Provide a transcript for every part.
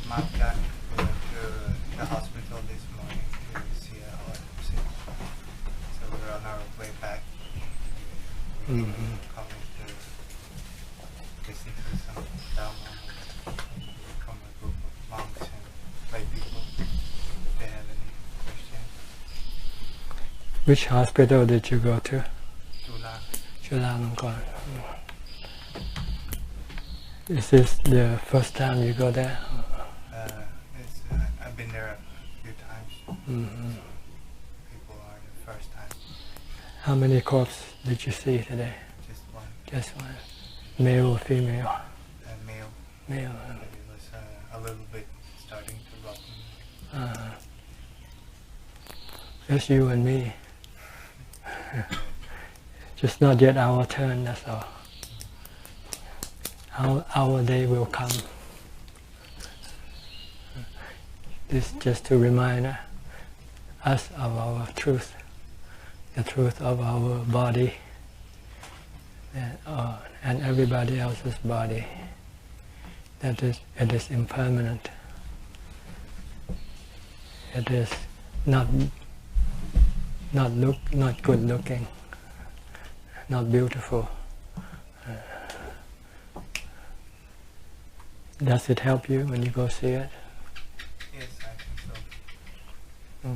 Marp got. We went to the hospital this morning to see our sister. So we're on our way back. We're coming to listen to some Dhamma from a group of monks and lay people. If they have any questions. Which hospital did you go to? Chulalongkorn. Is this the first time you go there? I've been there a few times. People are the first time. How many corpses did you see today? Just one. Just one. Male or female? Male. Male. But it was a little bit starting to rotten. Just you and me. Just not yet our turn, that's all. Our day will come. This just to remind us of our truth, the truth of our body and everybody else's body. That is, it is impermanent. It is not good looking, not beautiful. Does it help you when you go see it? Yes, I think so.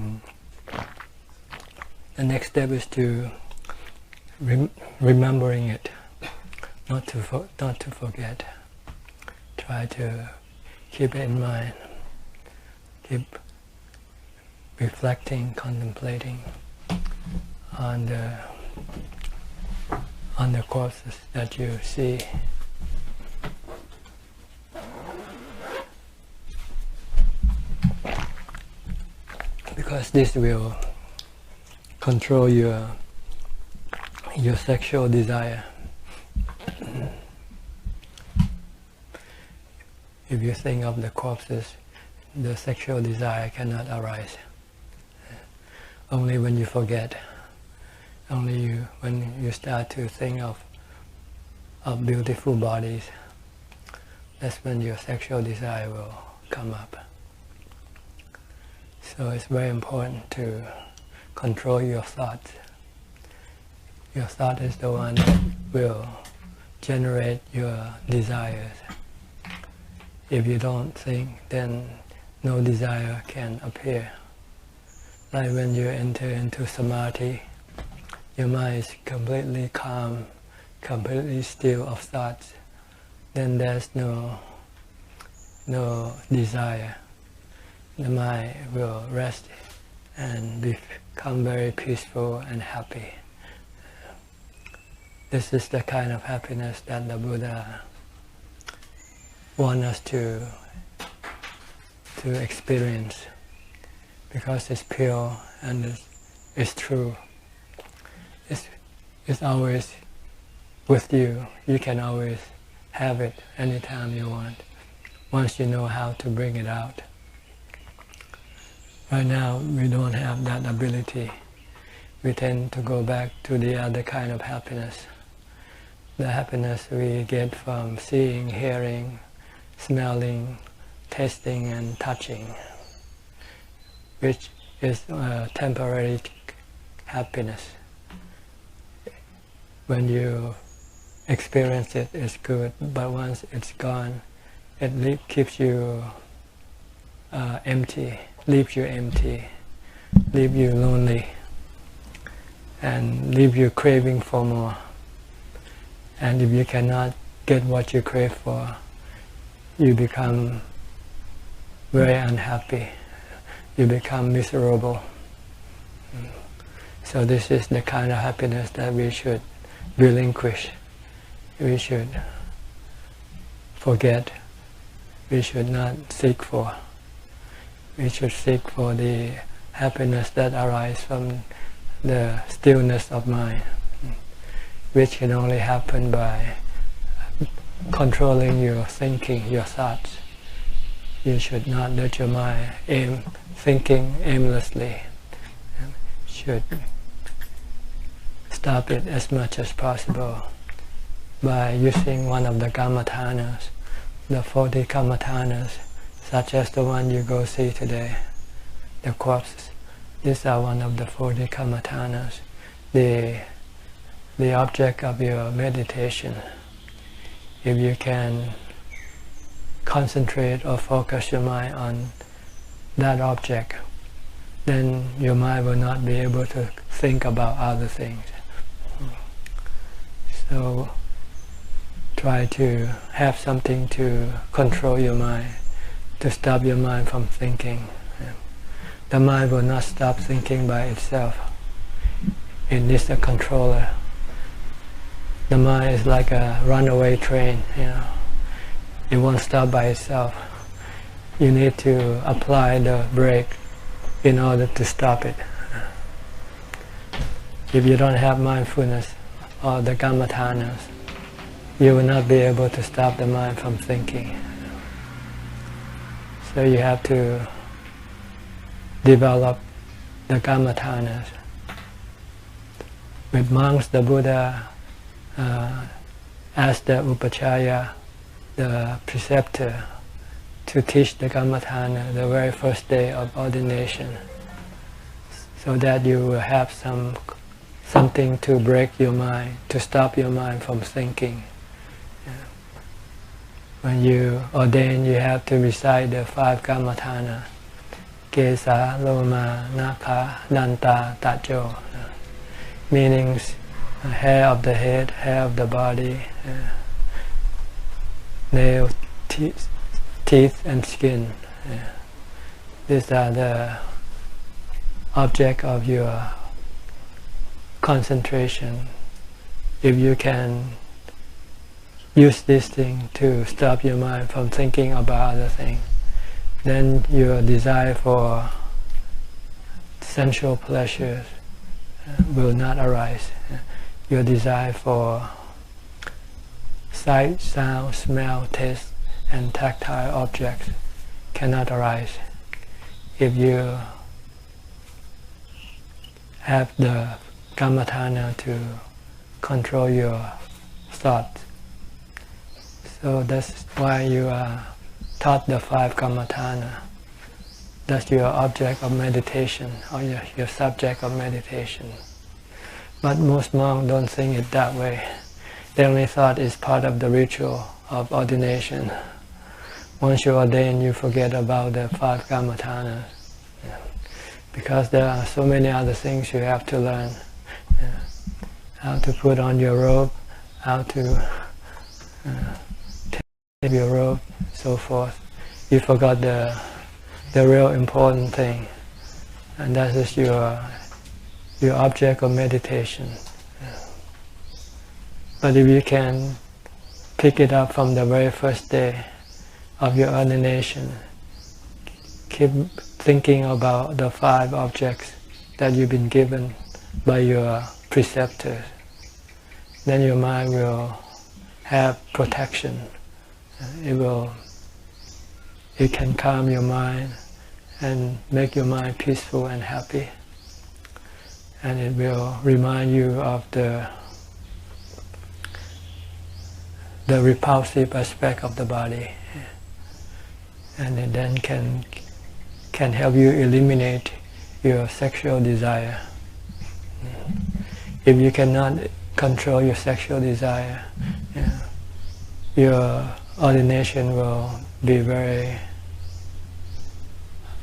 The next step is to remembering it, not to forget. Try to keep it in mind. Keep reflecting, contemplating on the corpses that you see. Because this will control your sexual desire. If you think of the corpses, the sexual desire cannot arise. Only when you forget, when you start to think of beautiful bodies, that's when your sexual desire will come up. So it's very important to control your thoughts. Your thought is the one that will generate your desires. If you don't think, then no desire can appear. Like when you enter into samadhi, your mind is completely calm, completely still of thoughts. Then there's no desire. The mind will rest and become very peaceful and happy. This is the kind of happiness that the Buddha wants us to experience, because it's pure and it's true. It's always with you. You can always have it anytime you want, once you know how to bring it out. Right now, we don't have that ability. We tend to go back to the other kind of happiness. The happiness we get from seeing, hearing, smelling, tasting and touching, which is temporary happiness. When you experience it, it's good, but once it's gone, it keeps you empty. Leave you empty, leave you lonely, and leave you craving for more. And if you cannot get what you crave for, you become very unhappy, you become miserable. So this is the kind of happiness that we should relinquish, we should forget, we should not seek for. We should seek for the happiness that arises from the stillness of mind, which can only happen by controlling your thinking, your thoughts. You should not let your mind thinking aimlessly. You should stop it as much as possible by using one of the kammathanas, the 40 kammathanas, such as the one you go see today, the corpses. These are one of the 40 kammathanas, the object of your meditation. If you can concentrate or focus your mind on that object, then your mind will not be able to think about other things. So try to have something to control your mind, to stop your mind from thinking. The mind will not stop thinking by itself. It needs a controller. The mind is like a runaway train, It won't stop by itself. You need to apply the brake in order to stop it. If you don't have mindfulness or the kammathanas, you will not be able to stop the mind from thinking. So you have to develop the kammathanas. With monks, the Buddha asked the upachaya, the preceptor, to teach the kammathana the very first day of ordination, so that you will have something to break your mind, to stop your mind from thinking. When you ordain, you have to recite the 5 kammathana: Kesa, Loma, Naka, Danta, Tacho, meaning hair of the head, hair of the body, nail, teeth and skin. These are the object of your concentration. If you can use this thing to stop your mind from thinking about other things, then your desire for sensual pleasures will not arise. Your desire for sight, sound, smell, taste, and tactile objects cannot arise. If you have the kammathana to control your thoughts. So that's why you are taught the 5 kammathana. That's your object of meditation, or your subject of meditation. But most monks don't think it that way. They only thought it's part of the ritual of ordination. Once you ordain, you forget about the 5 kammathanas, because there are so many other things you have to learn. How to put on your robe, how to take your robe, so forth. You forgot the real important thing, and that is your object of meditation. But if you can pick it up from the very first day of your ordination, keep thinking about the 5 objects that you've been given by your preceptors, then your mind will have protection. It can calm your mind and make your mind peaceful and happy, and it will remind you of the repulsive aspect of the body, and it then can help you eliminate your sexual desire. If you cannot control your sexual desire, your ordination will be very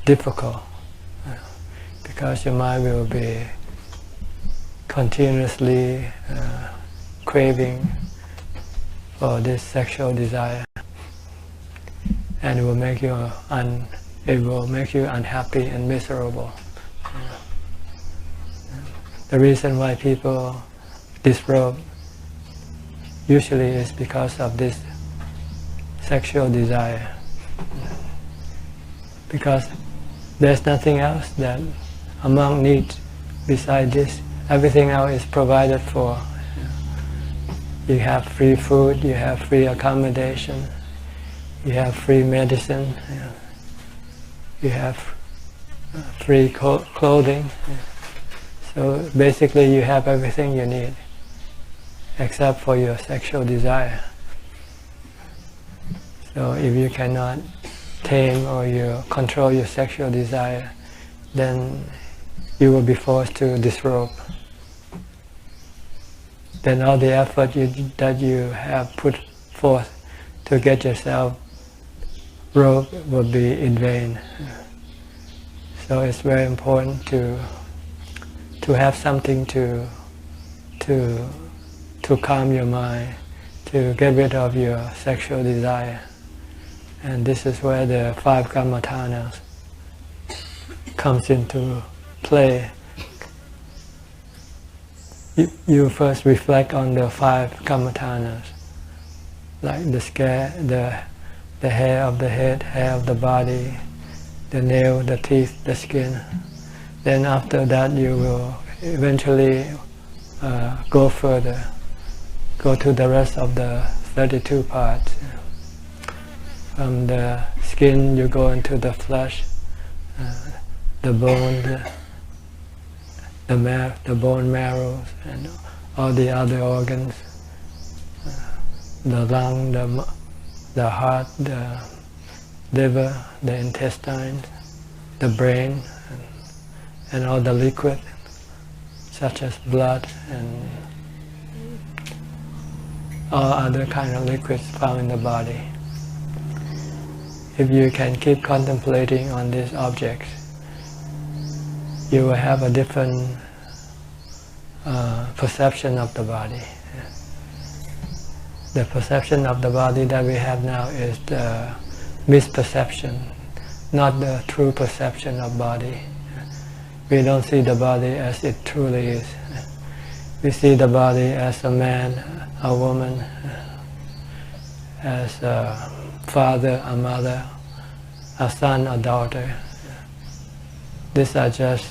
difficult, because your mind will be continuously craving for this sexual desire, and it will make you unhappy and miserable. The reason why people disrobe usually is because of this sexual desire, because there's nothing else that a monk needs besides this. Everything else is provided for. You have free food, you have free accommodation, you have free medicine, you have free clothing. So basically you have everything you need, except for your sexual desire. So if you cannot tame or you control your sexual desire, then you will be forced to disrobe. Then all the effort that you have put forth to get yourself robed will be in vain. So it's very important to have something to calm your mind, to get rid of your sexual desire. And this is where the 5 kammathanas comes into play. You first reflect on the 5 kammathanas, like the hair of the head, hair of the body, the nail, the teeth, the skin. Then after that you will eventually go further, go to the rest of the 32 parts. From the skin you go into the flesh, the bone, the bone marrow, and all the other organs, the lung, the heart, the liver, the intestines, the brain, and all the liquid, such as blood and all other kind of liquids found in the body. If you can keep contemplating on these objects, you will have a different perception of the body. The perception of the body that we have now is the misperception, not the true perception of body. We don't see the body as it truly is. We see the body as a man, a woman, as a father, a mother, a son, a daughter. These are just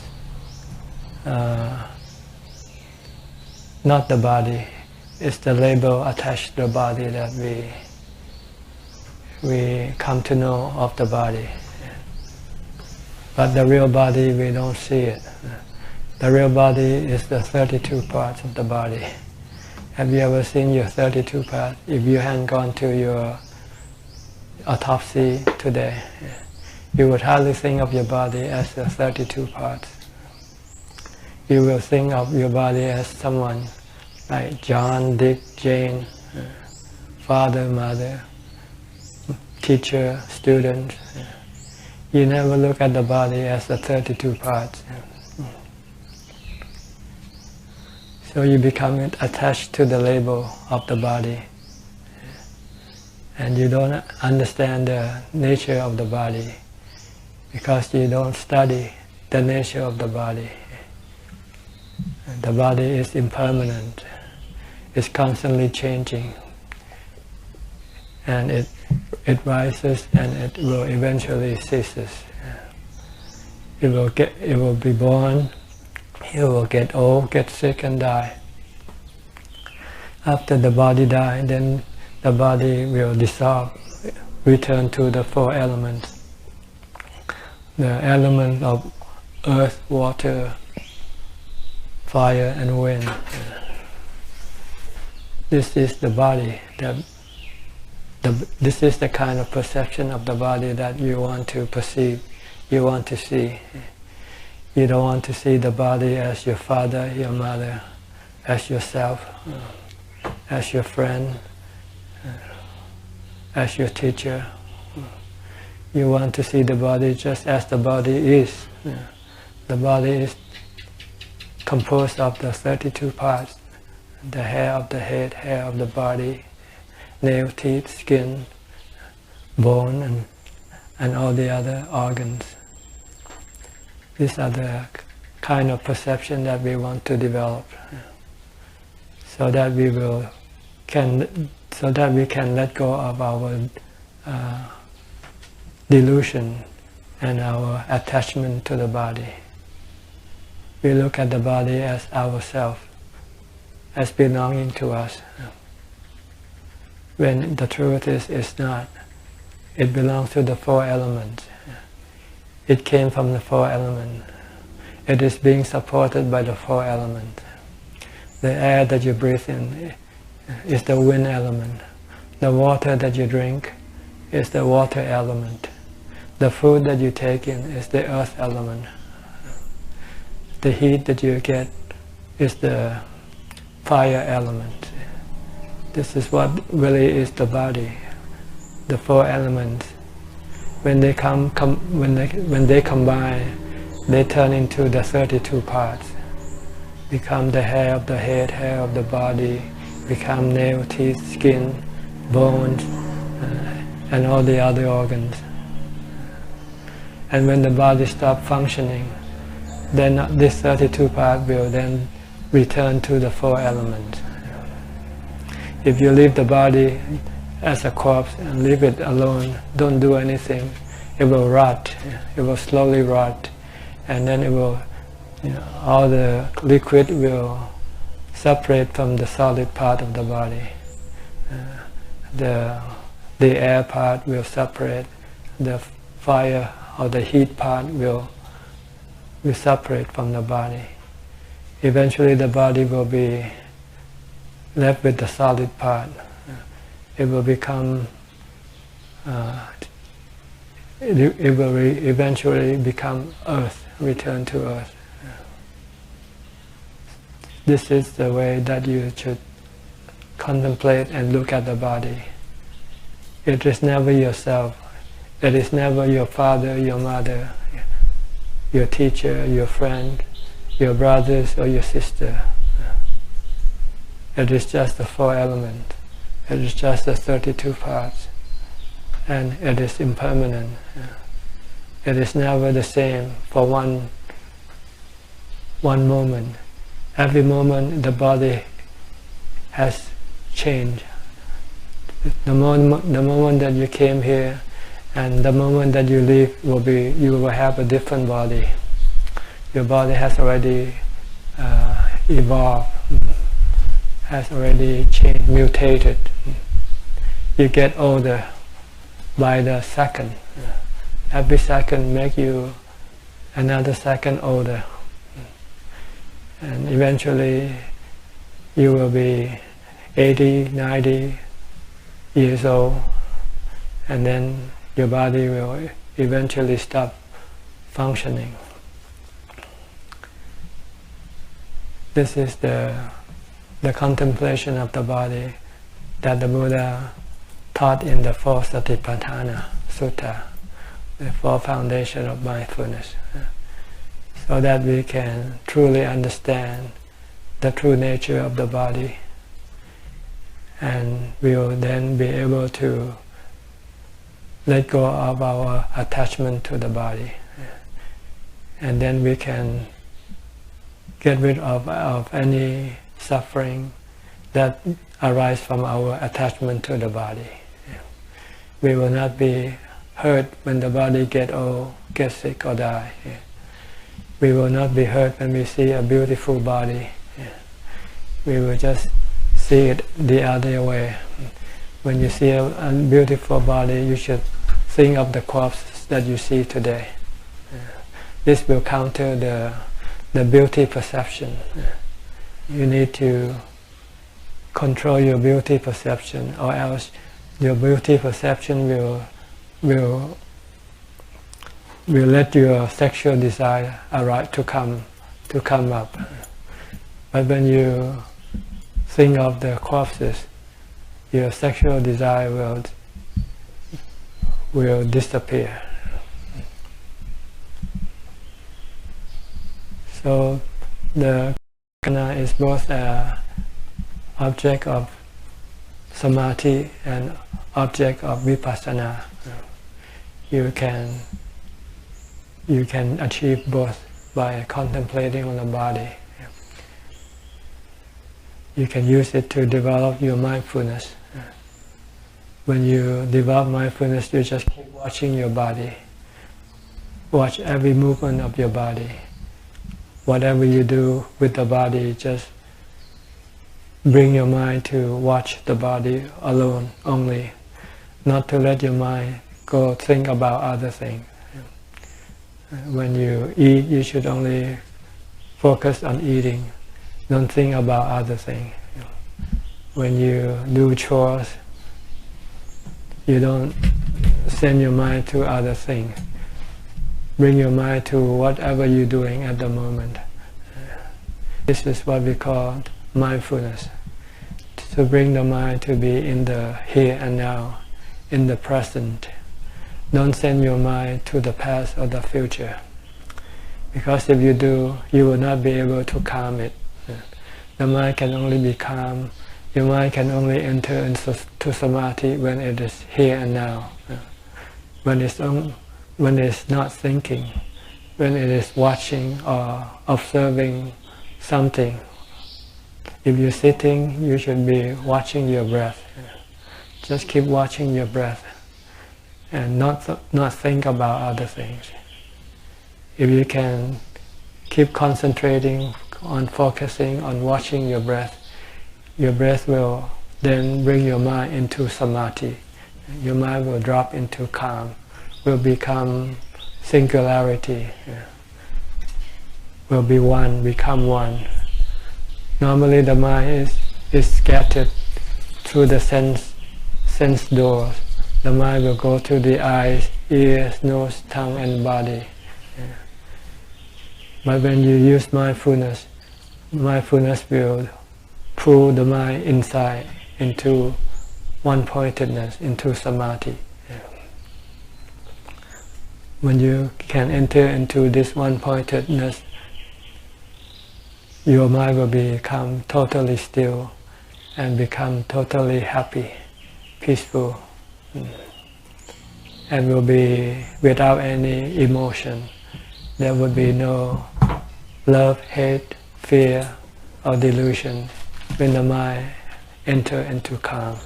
not the body. It's the label attached to the body that we come to know of the body. But the real body, we don't see it. The real body is the 32 parts of the body. Have you ever seen your 32 parts? If you hadn't gone to your autopsy today, you would hardly think of your body as the 32 parts. You will think of your body as someone like John, Dick, Jane, father, mother, teacher, student. You never look at the body as the 32 parts. So you become attached to the label of the body. And you don't understand the nature of the body because you don't study the nature of the body. The body is impermanent. It's constantly changing. And it rises and it will eventually ceases. It will be born, it will get old, get sick and die. After the body dies, then the body will dissolve, return to the 4 elements. The element of earth, water, fire and wind. This is the body. This is the kind of perception of the body that you want to perceive, you want to see. You don't want to see the body as your father, your mother, as yourself, as your friend, as your teacher. You want to see the body just as the body is. The body is composed of the 32 parts. The hair of the head, hair of the body, nail, teeth, skin, bone, and all the other organs. These are the kind of perception that we want to develop, so that we can let go of our delusion and our attachment to the body. We look at the body as ourself, as belonging to us, when the truth is it's not. It belongs to the 4 elements. It came from the 4 elements. It is being supported by the 4 elements. The air that you breathe in is the wind element. The water that you drink is the water element. the food that you take in is the earth element. The heat that you get is the fire element. This is what really is the body, the four elements. When they when they combine, they turn into the 32 parts, become the hair of the head, hair of the body, become nail, teeth, skin, bones, and all the other organs. And when the body stops functioning, then this 32 part will then return to the four elements. If you leave the body as a corpse and leave it alone, don't do anything, it will rot. It will slowly rot, and then it will, all the liquid will separate from the solid part of the body. The air part will separate. The fire or the heat part will separate from the body. Eventually, the body will be left with the solid part. It will become. It will eventually become earth, return to earth. This is the way that you should contemplate and look at the body. It is never yourself. It is never your father, your mother, your teacher, your friend, your brothers or your sister. It is just the four elements. It is just the 32 parts. And it is impermanent. It is never the same for one moment. Every moment the body has changed. The moment that you came here and the moment that you leave you will have a different body. Your body has already evolved, has already changed, mutated. You get older by the second. Every second make you another second older. And eventually you will be 80, 90 years old, and then your body will eventually stop functioning. This is the contemplation of the body that the Buddha taught in the fourth Satipatthana Sutta, the four foundations of mindfulness, so that we can truly understand the true nature of the body, and we will then be able to let go of our attachment to the body, and then we can get rid of any suffering that arises from our attachment to the body. We will not be hurt when the body gets old, gets sick or die. We will not be hurt when we see a beautiful body. We will just see it the other way. When you see a beautiful body, you should think of the corpse that you see today. This will counter the beauty perception. You need to control your beauty perception, or else your beauty perception will let your sexual desire arise to come up. But when you think of the corpses, your sexual desire will disappear. So the jhana is both an object of samadhi and object of vipassana. You can achieve both by contemplating on the body. You can use it to develop your mindfulness. When you develop mindfulness, you just keep watching your body. Watch every movement of your body. Whatever you do with the body, just bring your mind to watch the body alone, only. Not to let your mind go think about other things. When you eat, you should only focus on eating. Don't think about other things. When you do chores, you don't send your mind to other things. bring your mind to whatever you're doing at the moment. This is what we call mindfulness. To bring the mind to be in the here and now, in the present. Don't send your mind to the past or the future. Because if you do, you will not be able to calm it. The mind can only be calm. Your mind can only enter into samadhi when it is here and now. When it's not thinking, when it is watching or observing something. If you're sitting, you should be watching your breath. Just keep watching your breath and not think about other things. If you can keep concentrating on focusing on watching your breath will then bring your mind into samadhi. Your mind will drop into calm, will become singularity, will be one, become one. Normally the mind is scattered through the sense doors. The mind will go to the eyes, ears, nose, tongue and body. But when you use mindfulness will pull the mind inside into one-pointedness, into samadhi. When you can enter into this one-pointedness, your mind will become totally still and become totally happy, peaceful, and will be without any emotion. There would be no love, hate, fear, or delusion when the mind enter into calm.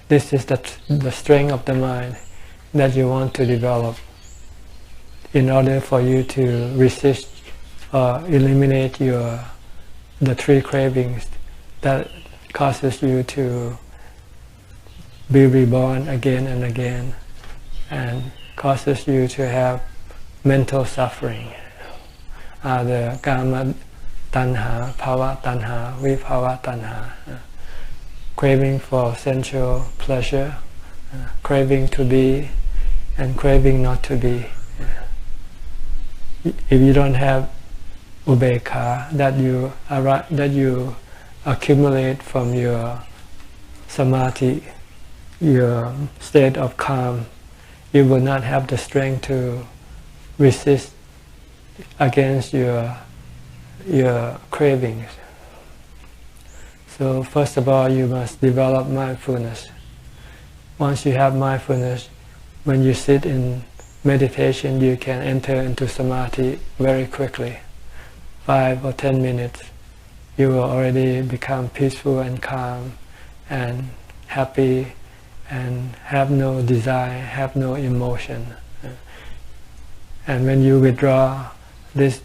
This is the strength of the mind that you want to develop in order for you to resist or eliminate the three cravings that causes you to be reborn again and again and causes you to have mental suffering. The kama tanha, bhava tanha, vibhava tanha. Craving for sensual pleasure, craving to be and craving not to be. If you don't have ubekkha that you accumulate from your samadhi, your state of calm, you will not have the strength to resist against your cravings. So first of all, you must develop mindfulness. Once you have mindfulness, when you sit in meditation, you can enter into samadhi very quickly. 5 or 10 minutes, you will already become peaceful and calm and happy and have no desire, have no emotion. And when you withdraw, this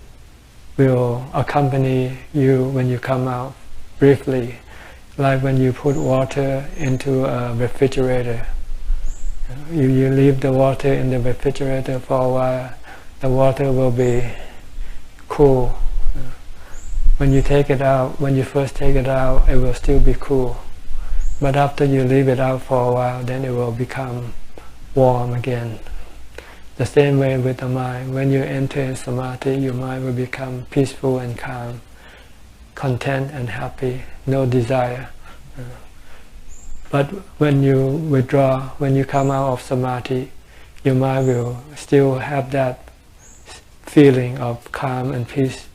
will accompany you when you come out briefly, like when you put water into a refrigerator. You leave the water in the refrigerator for a while, the water will be cool. When you take it out, when you first take it out, it will still be cool. But after you leave it out for a while, then it will become warm again. The same way with the mind. When you enter in samadhi, your mind will become peaceful and calm, content and happy, no desire. But when you withdraw, when you come out of samadhi, your mind will still have that feeling of calm and peace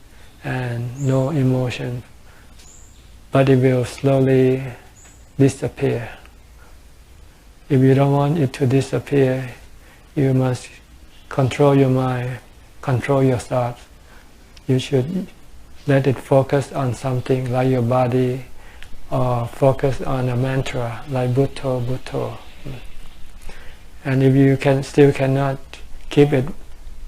and no emotion, but it will slowly disappear. If you don't want it to disappear, you must control your mind, control your thoughts. You should let it focus on something like your body, or focus on a mantra like Bhutto, Bhutto. And if you still cannot keep it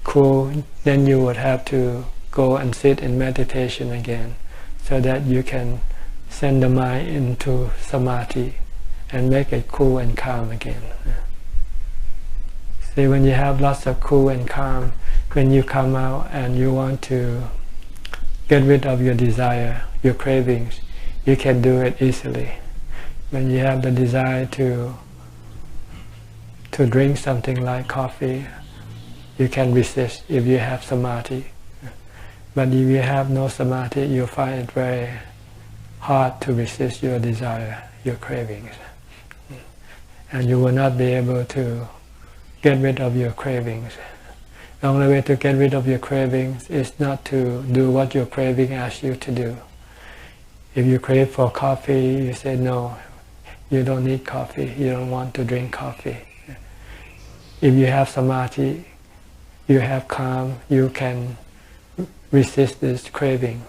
cool, then you would have to go and sit in meditation again, so that you can send the mind into samadhi and make it cool and calm again. See, when you have lots of cool and calm, when you come out and you want to get rid of your desire, your cravings, you can do it easily. When you have the desire to drink something like coffee, you can resist if you have samadhi. But if you have no samadhi, you find it very hard to resist your desire, your cravings. And you will not be able to get rid of your cravings. The only way to get rid of your cravings is not to do what your craving asks you to do. If you crave for coffee, you say no, you don't need coffee, you don't want to drink coffee. If you have samadhi, you have calm, you can resist this craving.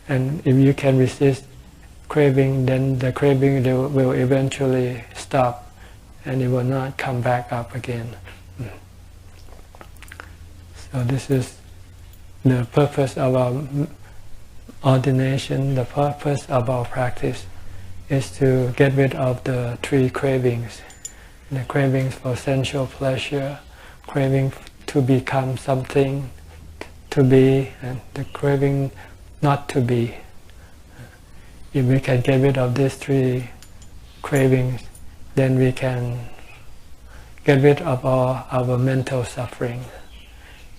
And if you can resist craving, then the craving will eventually stop and it will not come back up again. So this is the purpose of our ordination, the purpose of our practice is to get rid of the three cravings. The cravings for sensual pleasure, craving to become something, to be, and the craving not to be. If we can get rid of these three cravings, then we can get rid of all our mental suffering.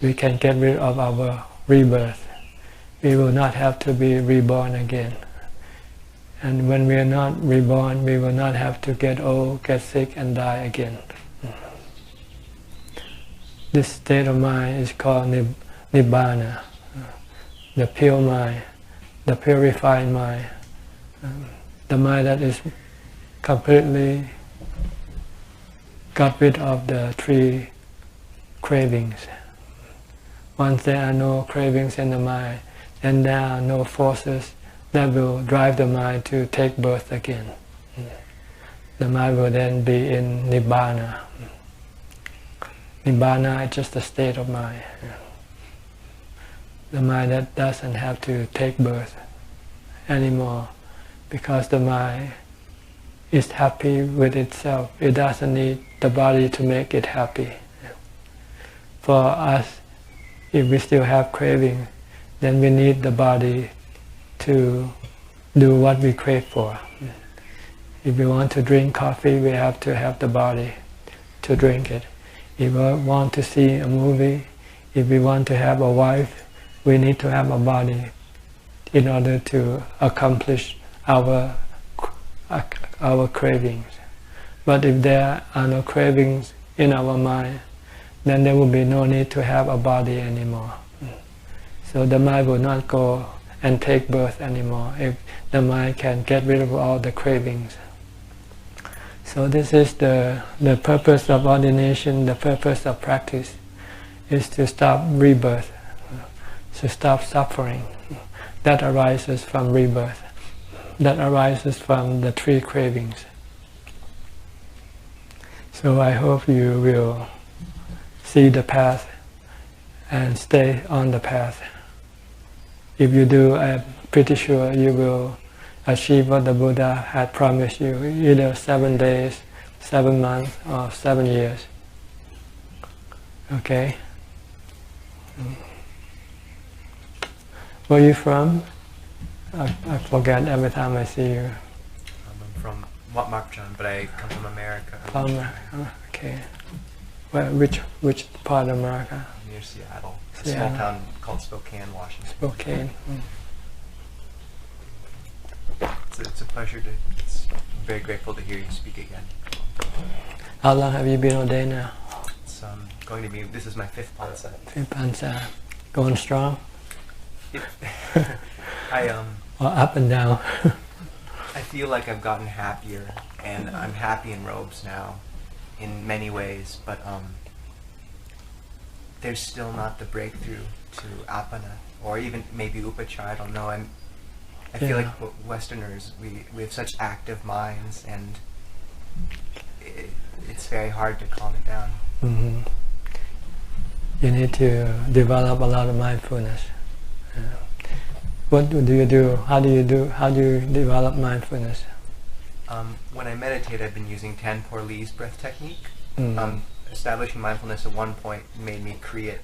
We can get rid of our rebirth. We will not have to be reborn again. And when we are not reborn, we will not have to get old, get sick, and die again. This state of mind is called Nibbana, the pure mind, the purified mind, the mind that is completely got rid of the three cravings. Once there are no cravings in the mind, then there are no forces that will drive the mind to take birth again. The mind will then be in Nibbana. Nibbana is just a state of mind. The mind that doesn't have to take birth anymore because the mind is happy with itself. It doesn't need the body to make it happy. For us, if we still have craving, then we need the body to do what we crave for. If we want to drink coffee, we have to have the body to drink it. If we want to see a movie, if we want to have a wife, we need to have a body in order to accomplish our cravings. But if there are no cravings in our mind, then there will be no need to have a body anymore. So the mind will not go and take birth anymore if the mind can get rid of all the cravings. So this is the purpose of ordination, the purpose of practice, is to stop rebirth, to stop suffering that arises from rebirth, that arises from the three cravings. So I hope you will see the path and stay on the path. If you do, I'm pretty sure you will achieve what the Buddha had promised you, either 7 days, 7 months, or 7 years. Okay? Where are you from? I forget every time I see you. I'm from Wat Marp, but I come from America. Okay. Well, which part of America? Near Seattle. A small town called Spokane, Washington. Spokane. It's a pleasure to. I'm very grateful to hear you speak again. How long have you been ordained now? It's going to be. This is my 5th pansa. 5th pansa. Going strong? Or up and down? I feel like I've gotten happier, and I'm happy in robes now, in many ways. But there's still not the breakthrough to apana, or even maybe upachara. I don't know. I feel like Westerners, we have such active minds, and it's very hard to calm it down. Mm-hmm. You need to develop a lot of mindfulness. What do you do? How do you develop mindfulness? When I meditate, I've been using Tanpur Lee's breath technique. Mm. Establishing mindfulness at one point made me create,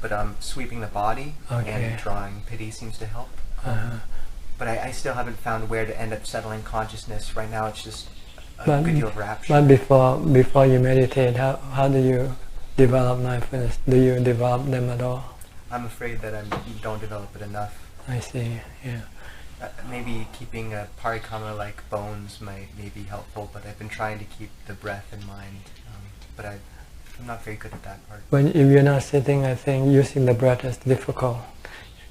but sweeping the body and drawing piti seems to help. But I still haven't found where to end up settling consciousness. Right now it's just a good deal of rapture. But before you meditate, how do you develop mindfulness? Do you develop them at all? I'm afraid that I don't develop it enough. I see. Yeah. Maybe keeping a parikrama like bones may be helpful, but I've been trying to keep the breath in mind. But I'm not very good at that part. If you're not sitting, I think using the breath is difficult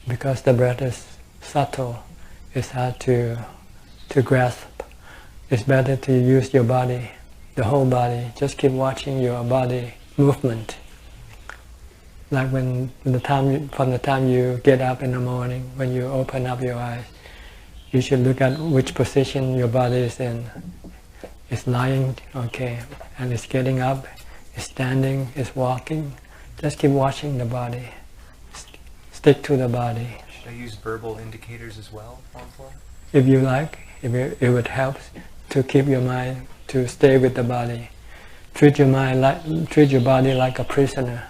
because the breath is subtle. It's hard to grasp. It's better to use your body, the whole body. Just keep watching your body movement. Like from the time you get up in the morning, when you open up your eyes, you should look at which position your body is in. It's lying, okay, and it's getting up, it's standing, it's walking. Just keep watching the body. Stick to the body. Should I use verbal indicators as well? If you like, if it helps to keep your mind to stay with the body. Treat your body like a prisoner,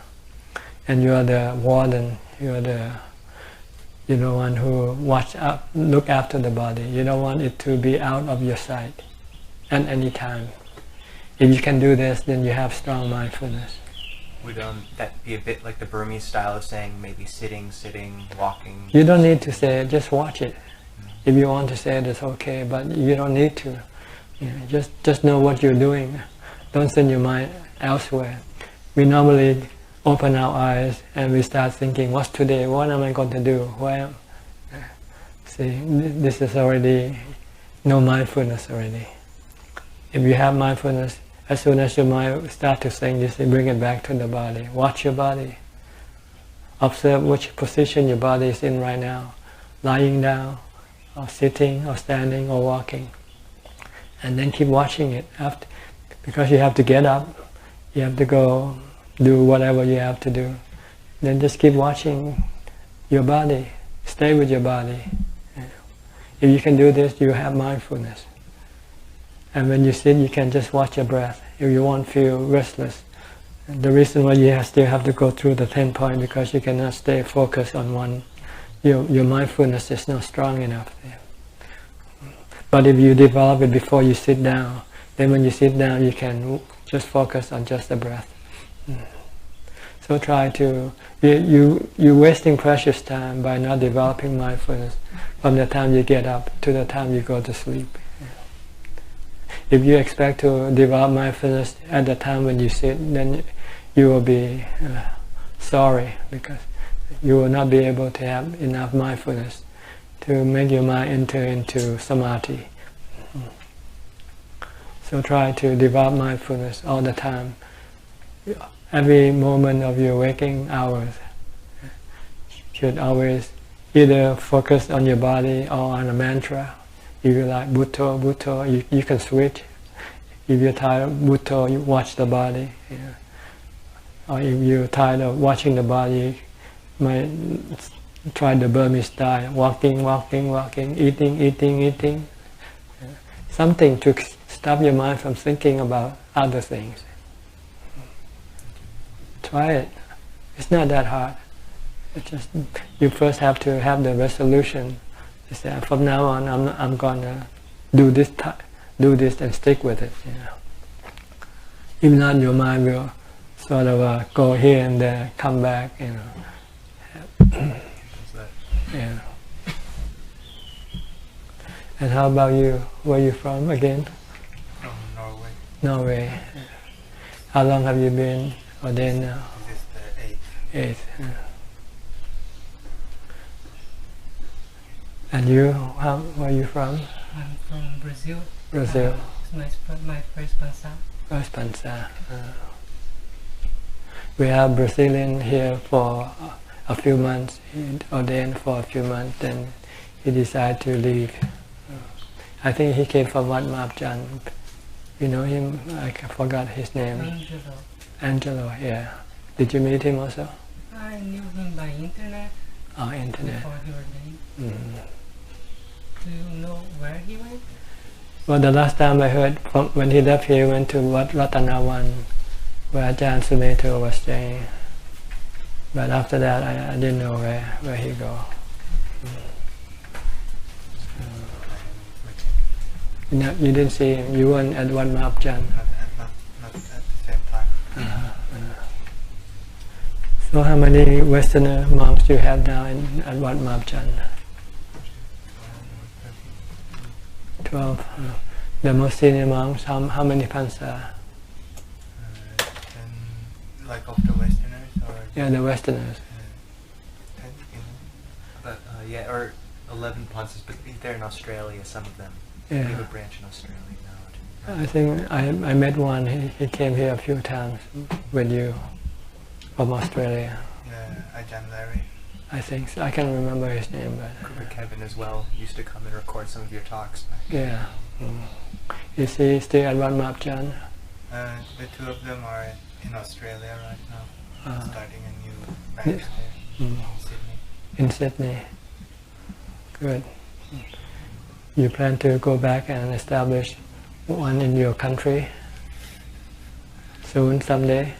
and you are the warden. You are the one who look after the body. You don't want it to be out of your sight at any time. If you can do this, then you have strong mindfulness. Would that be a bit like the Burmese style of saying maybe sitting, walking? You don't need to say it, just watch it. If you want to say it, it's okay, but you don't need to. Just know what you're doing. Don't send your mind elsewhere. We normally open our eyes and we start thinking, what's today? What am I going to do? See, this is already no mindfulness already. If you have mindfulness, as soon as your mind starts to think, just bring it back to the body. Watch your body. Observe which position your body is in right now. Lying down, or sitting, or standing, or walking. And then keep watching it. Because you have to get up, you have to go do whatever you have to do. Then just keep watching your body. Stay with your body. If you can do this, you have mindfulness. And when you sit, you can just watch your breath. If you won't feel restless. The reason why you still have to go through the 10 point, because you cannot stay focused on one. Your mindfulness is not strong enough. But if you develop it before you sit down, then when you sit down, you can just focus on just the breath. So try to, you're wasting precious time by not developing mindfulness from the time you get up to the time you go to sleep. If you expect to develop mindfulness at the time when you sit, then you will be sorry, because you will not be able to have enough mindfulness to make your mind enter into samadhi. So try to develop mindfulness all the time. Every moment of your waking hours should always either focus on your body or on a mantra. If you like Bhutto, Bhutto, you can switch. If you're tired of Bhutto, you watch the body. Or if you're tired of watching the body, you might try the Burmese style, walking, eating. Something to stop your mind from thinking about other things. Try it. It's not that hard. It's just you first have to have the resolution. You say, from now on, I'm gonna do this and stick with it. If not, your mind will sort of go here and there, come back. Yeah. And how about you? Where are you from again? Norway. Norway. How long have you been ordained now? This is the 8th. Eighth. And you? Where are you from? I'm from Brazil. Brazil. It's my first Pansa. First Pansa. We have Brazilian here for a few months. He ordained for a few months, then he decided to leave. I think he came from Wat Marp. You know him? I forgot his name. Angelo, yeah. Did you meet him also? I knew him by internet. Oh, internet. Before he ordained. Do you know where he went? Well, the last time I heard, when he left here, he went to Wat Ratanawan, where Ajahn Suneto was staying. But after that, I didn't know where he go. No, you didn't see him. You weren't at Wat Marp, Jan. Not at the same time. So how many Westerner monks you have now at Wat Marp? 12. The most senior monks, how many pansa? 10, like of the Westerners or? Yeah, the Westerners. 10, But yeah, or 11 pansas, but they're in Australia, some of them. Yeah. We have a branch in Australia now. I think I met one, he came here a few times with you from Australia. Yeah, Ajahn Larry. I think so. I can't remember his name, but Kevin as well used to come and record some of your talks. yeah. Is he still at Wat Marp? The two of them are in Australia right now, starting a new branch there in Sydney. In Sydney. Good. You plan to go back and establish one in your country soon, someday?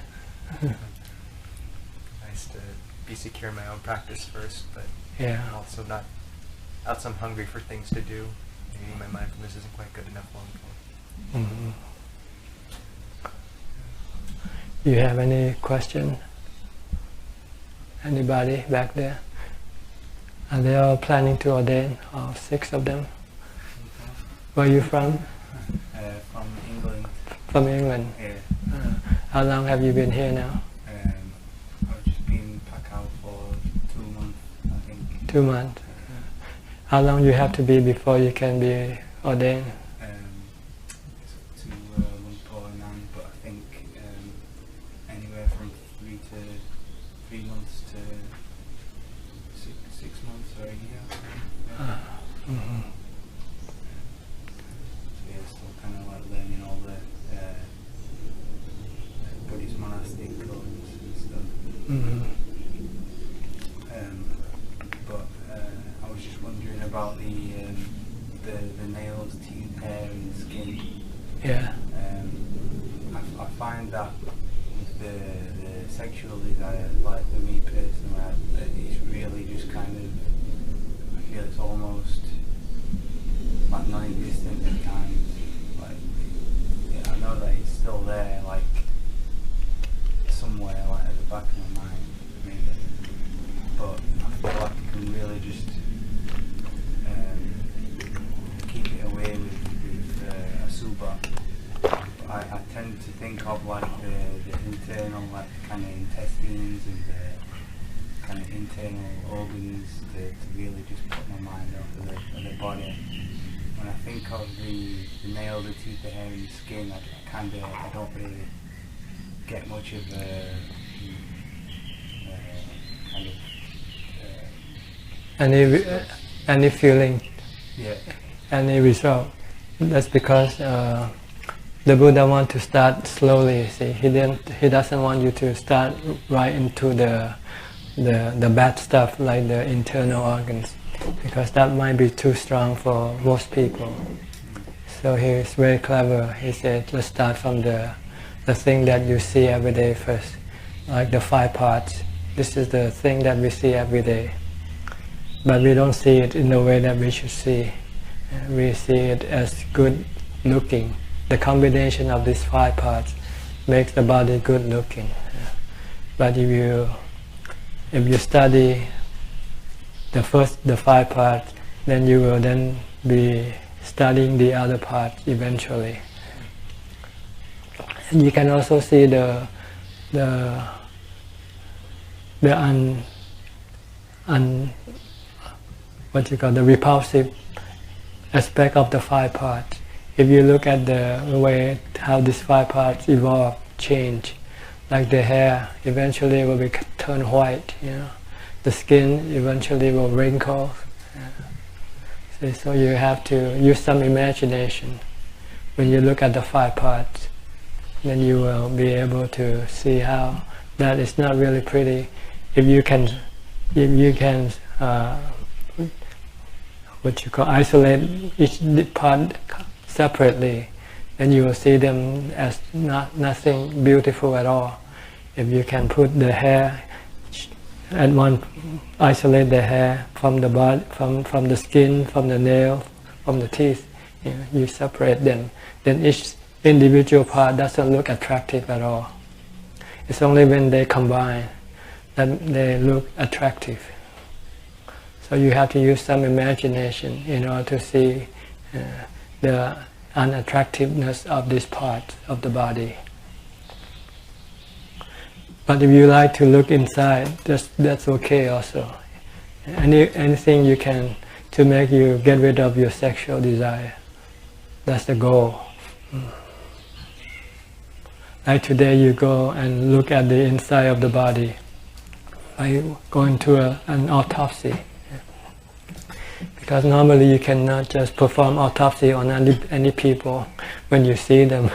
Nice to be secure in my own practice first, but Yeah. I'm also not else I'm hungry for things to do. Maybe my mindfulness isn't quite good enough long ago. Mm-hmm. You have any question? Anybody back there? Are they all planning to ordain? All 6 of them? Where are you from? From England. From England. Yeah. How long have you been here now? I've just been back out for 2 months, I think. 2 months. How long you have to be before you can be ordained? It's up to 149, but I think anywhere from 3 months to 6 months or a year. Mm-hmm. So yeah, still kind of like learning all the Buddhist monastic codes and stuff. Mm-hmm. But I was just wondering about the nails, teeth, hair, and skin. Yeah. I find that with the sexual desire, like for me personally, it's really just kind of, I feel it's almost like non-existent at times. Like, yeah, I know that it's still there, like somewhere, like at the back of my mind, maybe. But I feel like I can really just keep it away with a suba. I tend to think of like the internal, like kind of intestines and the kind of internal organs to really just put my mind off of the body. When I think of the nail, the teeth, the hair and the skin, I don't really get much of a kind of any feeling, yeah. any result. That's because the Buddha wants to start slowly. See, he doesn't want you to start right into the bad stuff like the internal organs, because that might be too strong for most people. So he is very clever. He said, let's start from the thing that you see every day first, like the 5 parts. This is the thing that we see every day, but we don't see it in the way that we should see. We see it as good looking. The combination of these 5 parts makes the body good looking. But if you study the 5 parts, then you will then be studying the other parts eventually. And you can also see the repulsive aspect of the 5 parts. If you look at the way how these 5 parts evolve, change, like the hair eventually will be turn white, the skin eventually will wrinkle. So you have to use some imagination when you look at the 5 parts. Then you will be able to see how that is not really pretty. If you can isolate each part separately, then you will see them as nothing beautiful at all. If you can put the hair at one, isolate the hair from the body, from the skin, from the nail, from the teeth, you separate them, then each individual part doesn't look attractive at all. It's only when they combine that they look attractive. So you have to use some imagination in order to see the unattractiveness of this part of the body. But if you like to look inside, that's okay also. Anything you can to make you get rid of your sexual desire. That's the goal. Like today you go and look at the inside of the body by going to an autopsy. Because normally you cannot just perform autopsy on any people when you see them.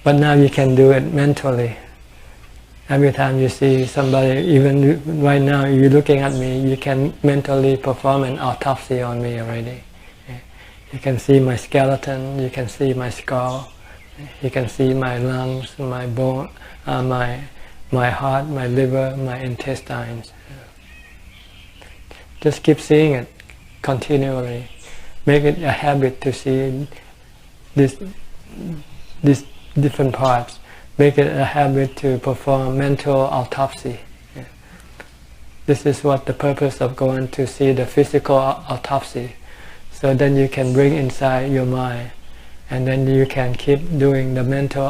But now you can do it mentally. Every time you see somebody, even right now you're looking at me, you can mentally perform an autopsy on me already. You can see my skeleton, you can see my skull, you can see my lungs, my bone, my heart, my liver, my intestines. Just keep seeing it continually. Make it a habit to see these different parts. Make it a habit to perform mental autopsy. This is what the purpose of going to see the physical autopsy. So then you can bring inside your mind, and then you can keep doing the mental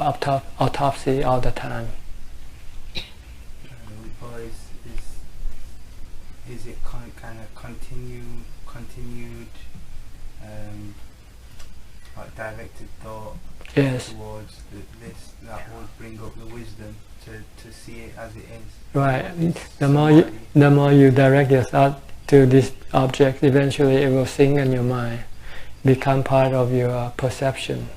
autopsy all the time. Or is it kind of continued like directed thought Yes. towards this that will bring up the wisdom to see it as it is? Right. The more you direct your thought to this object, eventually it will sink in your mind, become part of your perception.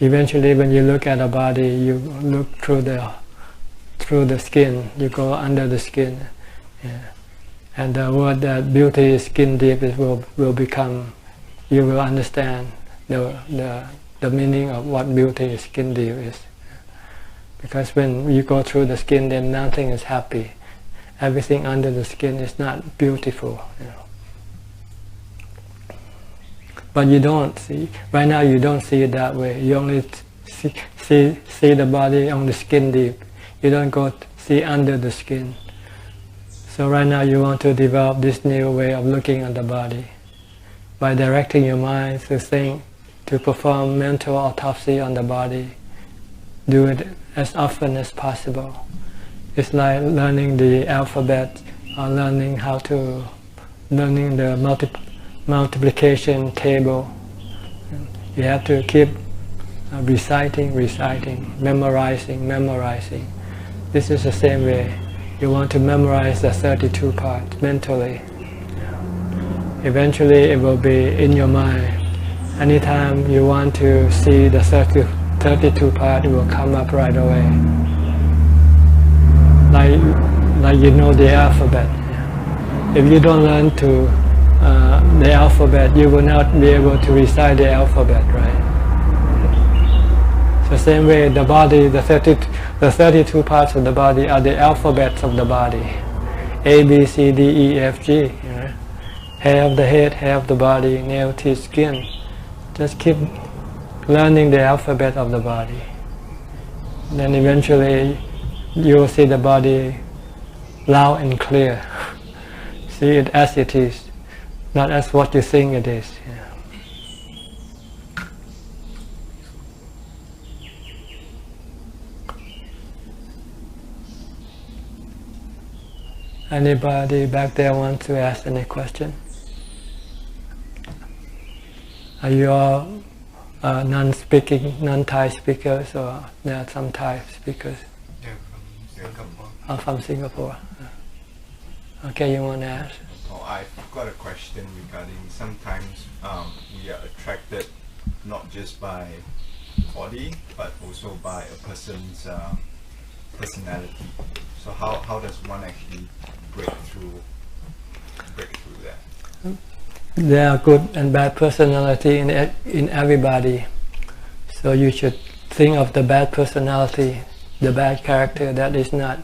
Eventually, when you look at a body, you look through the skin. You go under the skin, and the word that beauty is skin deep will become. You will understand the meaning of what beauty is skin deep is. Because when you go through the skin, then nothing is happy. Everything under the skin is not beautiful. But you don't see. Right now, you don't see it that way. You only see the body on the skin deep. You don't go see under the skin. So right now, you want to develop this new way of looking at the body by directing your mind to think, to perform mental autopsy on the body. Do it as often as possible. It's like learning the alphabet or learning the multiplication table. You have to keep reciting, memorizing. This is the same way. You want to memorize the 32 parts mentally. Eventually it will be in your mind. Anytime you want to see the 32 part, it will come up right away. Like you know the alphabet. If you don't learn the alphabet, you will not be able to recite the alphabet, right? So same way, the body, the 32 parts of the body are the alphabets of the body. A, B, C, D, E, F, G. Hair of the head, hair of the body, nail, teeth, skin. Just keep learning the alphabet of the body. Then eventually you will see the body loud and clear. See it as it is, not as what you think it is. Anybody back there want to ask any question? Are you all non-Thai speakers, or there are some Thai speakers? Yeah, from Singapore. Oh, from Singapore. Okay, you want to ask? Oh, I've got a question regarding sometimes we are attracted not just by body but also by a person's personality. So how does one actually break through that? There are good and bad personality in everybody. So you should think of the bad personality, the bad character that is not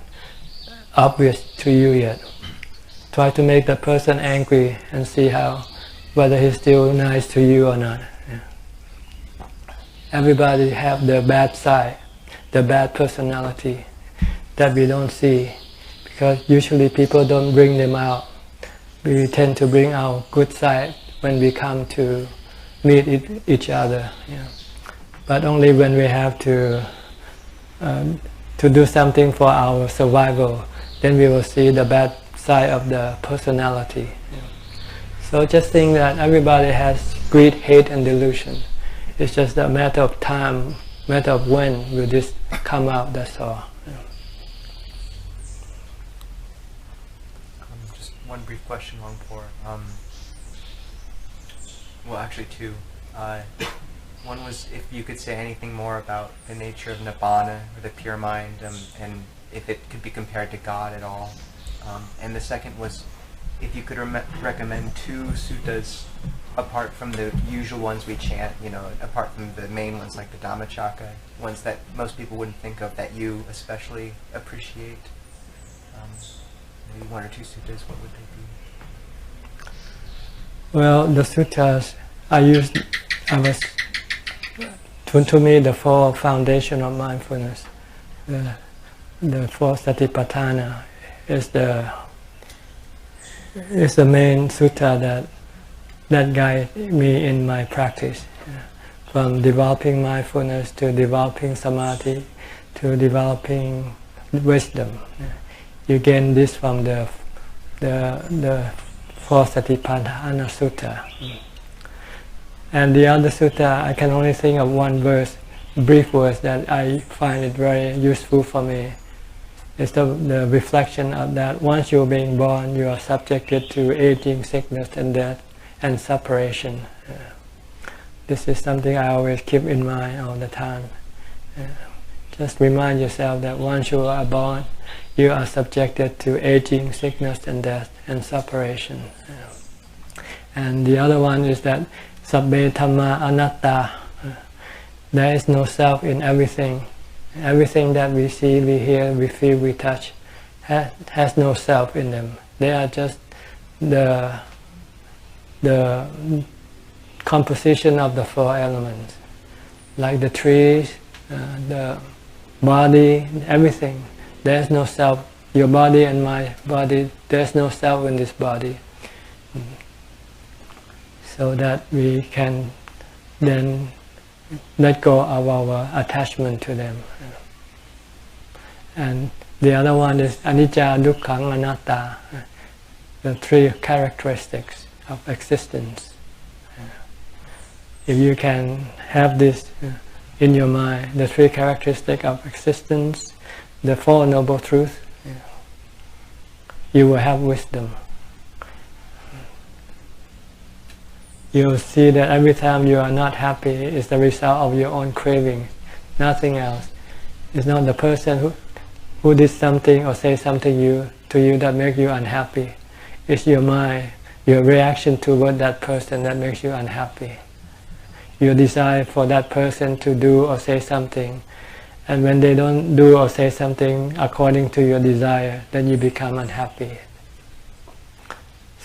obvious to you yet. Try to make the person angry and see whether he's still nice to you or not. Everybody have the bad side, the bad personality. that we don't see, because usually people don't bring them out. We tend to bring our good side when we come to meet each other. Yeah. But only when we have to do something for our survival, then we will see the bad side of the personality. Yeah. So just think that everybody has greed, hate and delusion. It's just a matter of time, matter of when will this come out, that's all. Yeah. Just one brief question, Longpor. Well, actually two. One was if you could say anything more about the nature of Nibbana, or the pure mind, and if it could be compared to God at all. And the second was if you could recommend two suttas apart from the usual ones we chant, apart from the main ones like the Dhammacakka, ones that most people wouldn't think of that you especially appreciate. Maybe one or two suttas, what would they be? Well, the suttas to me the four foundation of mindfulness, the four satipatthana is the main sutta that guide me in my practice, from developing mindfulness to developing samadhi to developing wisdom. You gain this from the four satipatthana sutta. And the other sutta, I can only think of one verse, brief verse that I find it very useful for me. It's the reflection of that once you're being born, you are subjected to aging, sickness and death and separation. This is something I always keep in mind all the time. Just remind yourself that once you are born, you are subjected to aging, sickness and death and separation. And the other one is that Sabbe Dhamma Anatta. There is no self in everything. Everything that we see, we hear, we feel, we touch has no self in them. They are just the composition of the four elements, like the trees, the body, everything. There's no self. Your body and my body, there's no self in this body. So that we can then let go of our attachment to them. And the other one is anicca, dukkha, anatta, the three characteristics of existence. If you can have this in your mind, the three characteristics of existence, the Four Noble Truths, you will have wisdom. You will see that every time you are not happy is the result of your own craving, nothing else. It's not the person who did something or say something to you that makes you unhappy. It's your mind, your reaction toward that person that makes you unhappy. Your desire for that person to do or say something, and when they don't do or say something according to your desire, then you become unhappy.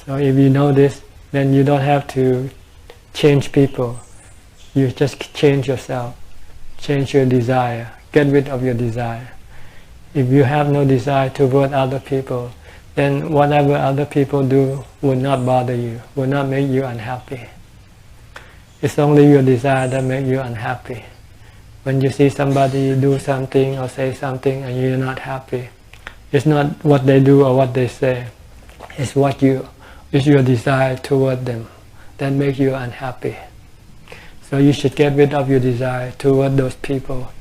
So if you know this, then you don't have to change people. You just change yourself, change your desire, get rid of your desire. If you have no desire toward other people, then whatever other people do will not bother you, will not make you unhappy. It's only your desire that makes you unhappy. When you see somebody do something or say something and you're not happy, it's not what they do or what they say, it's your desire toward them that makes you unhappy. So you should get rid of your desire toward those people.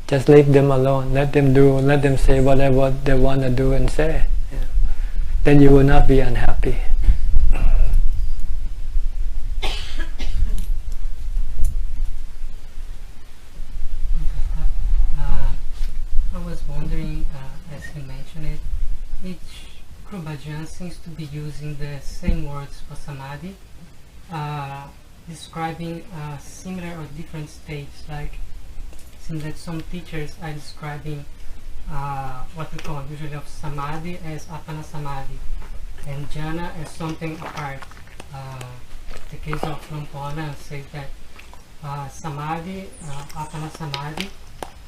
Just leave them alone, let them do, let them say whatever they want to do and say. Then you will not be unhappy. I was wondering, as he mentioned it, each group Ajahn seems to be using the same words for samadhi, describing similar or different states. Like, it seems that some teachers are describing what we call usually of samadhi as apana samadhi, and jhana as something apart. The case of Lampona says that samadhi, apana samadhi,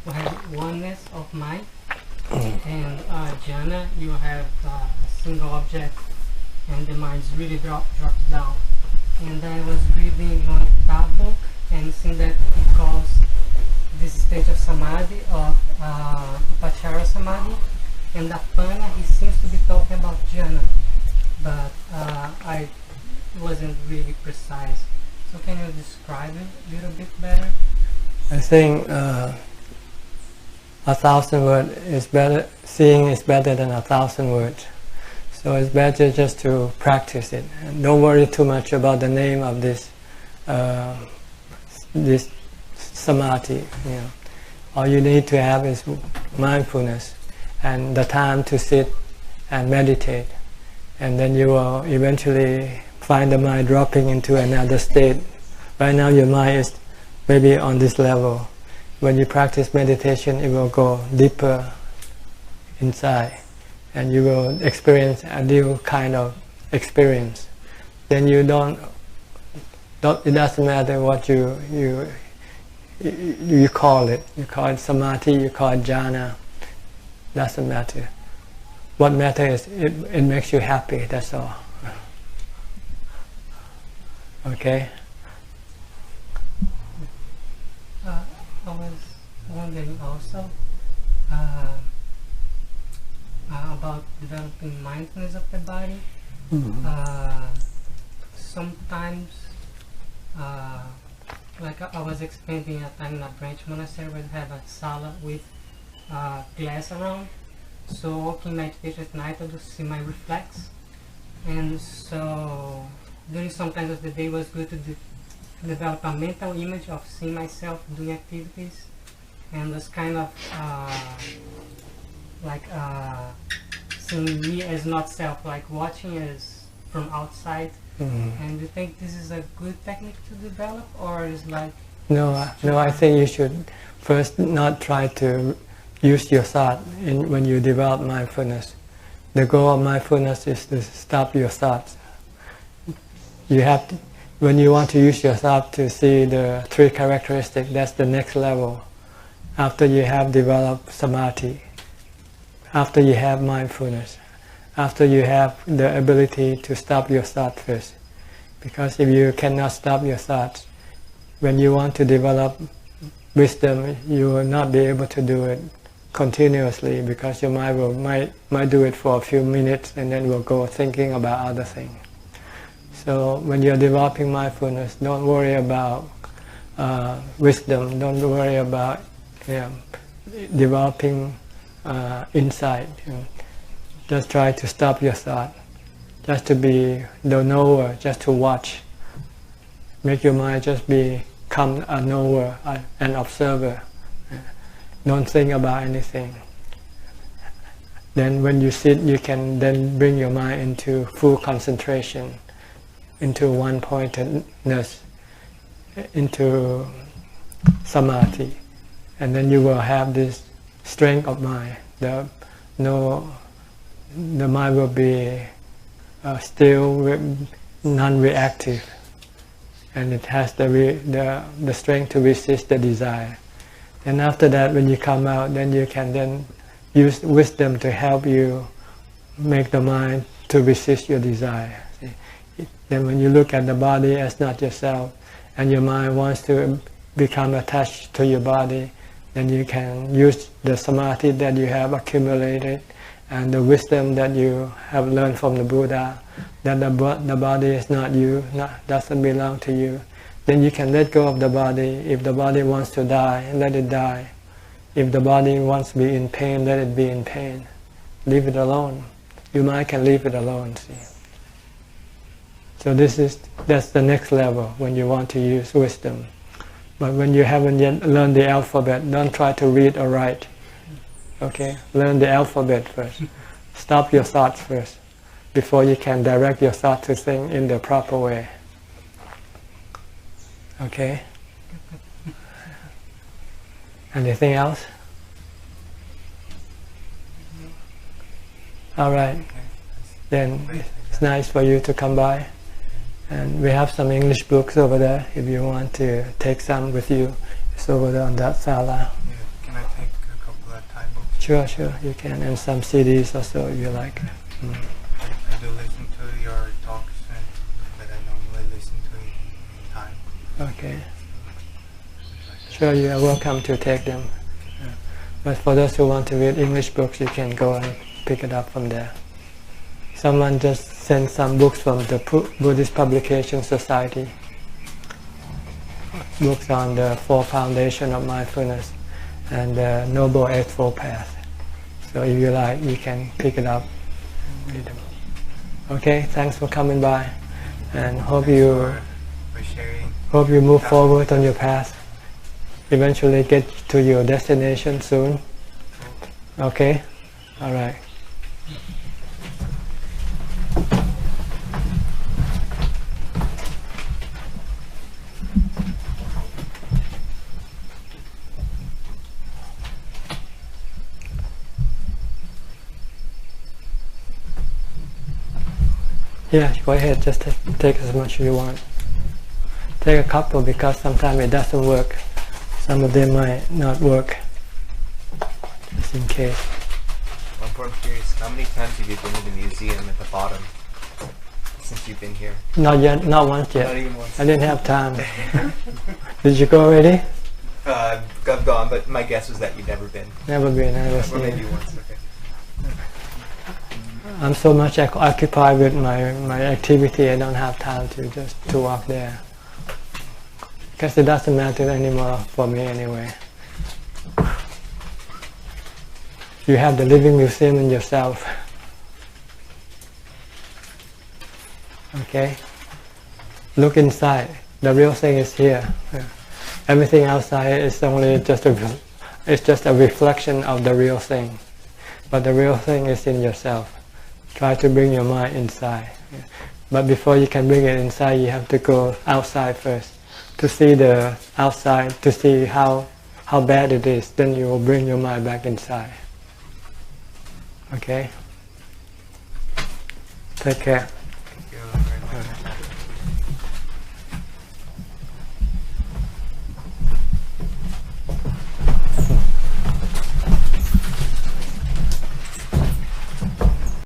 will have oneness of mind, And jhana, you have a single object, and the mind really drops down. And I was reading one book and seeing that it calls this stage of samadhi of upachara samadhi, and apana he seems to be talking about jhana, but I wasn't really precise. So can you describe it a little bit better? I think 1,000 words is better. Seeing is better than 1,000 words. So it's better just to practice it. And don't worry too much about the name of this this samadhi. You know. All you need to have is mindfulness and the time to sit and meditate, and then you will eventually find the mind dropping into another state. Right now your mind is maybe on this level. When you practice meditation, it will go deeper inside, and you will experience a new kind of experience. Then you don't it doesn't matter what you call it. You call it samadhi, you call it jhana. Doesn't matter. What matters is it makes you happy, that's all. Okay? I was wondering also about developing mindfulness of the body. Sometimes, like I was experiencing a time in a branch monastery where they have a sala with glass around. So walking meditation at night, I would see my reflex, and so during some times of the day it was good to develop a mental image of seeing myself doing activities, and was kind of seeing me as not self, like watching as from outside. And do you think this is a good technique to develop, or is like... No, I think you should first not try to use your thought when you develop mindfulness. The goal of mindfulness is to stop your thoughts. You have to, when you want to use your thought to see the three characteristics, that's the next level. After you have developed samadhi, after you have mindfulness, after you have the ability to stop your thought first. Because if you cannot stop your thoughts, when you want to develop wisdom, you will not be able to do it continuously, because your mind might do it for a few minutes and then will go thinking about other things. So when you're developing mindfulness, don't worry about wisdom, don't worry about developing insight. Just try to stop your thought, just to be the knower, just to watch. Make your mind just become a knower, an observer. Don't think about anything. Then when you sit, you can then bring your mind into full concentration, into one-pointedness, into samadhi. And then you will have this strength of mind. The mind will be still, non-reactive, and it has the strength to resist the desire. And after that, when you come out, then you can then use wisdom to help you make the mind to resist your desire. See? Then when you look at the body as not yourself, and your mind wants to become attached to your body, then you can use the samadhi that you have accumulated and the wisdom that you have learned from the Buddha, that the body is not you, doesn't belong to you. Then you can let go of the body. If the body wants to die, let it die. If the body wants to be in pain, let it be in pain. Leave it alone. Your mind can leave it alone, see. So that's the next level when you want to use wisdom. But when you haven't yet learned the alphabet, don't try to read or write. Okay? Learn the alphabet first. Stop your thoughts first, before you can direct your thought to think in the proper way. Okay? Anything else? All right. Then it's nice for you to come by. And we have some English books over there. If you want to take some with you, it's over there on that sala. Yeah. Can I take a couple of Thai books? Sure, you can, and some CDs also if you like. I do listen to your talks, but I normally listen to it in time. Okay. Sure, you are welcome to take them. But for those who want to read English books, you can go and pick it up from there. Someone just sent some books from the Buddhist Publication Society. Books on the Four Foundations of Mindfulness and the Noble Eightfold Path. So if you like, you can pick it up and read them. Okay, thanks for coming by, and hope you move forward on your path. Eventually get to your destination soon. Okay? All right. Yeah, go ahead, just take as much as you want. Take a couple because sometimes it doesn't work. Some of them might not work, just in case. I'm curious, how many times have you been to the museum at the bottom since you've been here? Not yet, not once yet. Not even once. I didn't have time. Did you go already? I've gone, but my guess was that you'd never been. Never been, I never Or seen maybe it. once, okay. I'm so much occupied with my activity, I don't have time to walk there. Because it doesn't matter anymore for me anyway. You have the living museum in yourself. Okay? Look inside. The real thing is here. Everything outside is only just a reflection of the real thing. But the real thing is in yourself. Try to bring your mind inside. But before you can bring it inside, you have to go outside first. To see the outside, to see how bad it is, then you will bring your mind back inside. Okay? Take care. Thank you very much.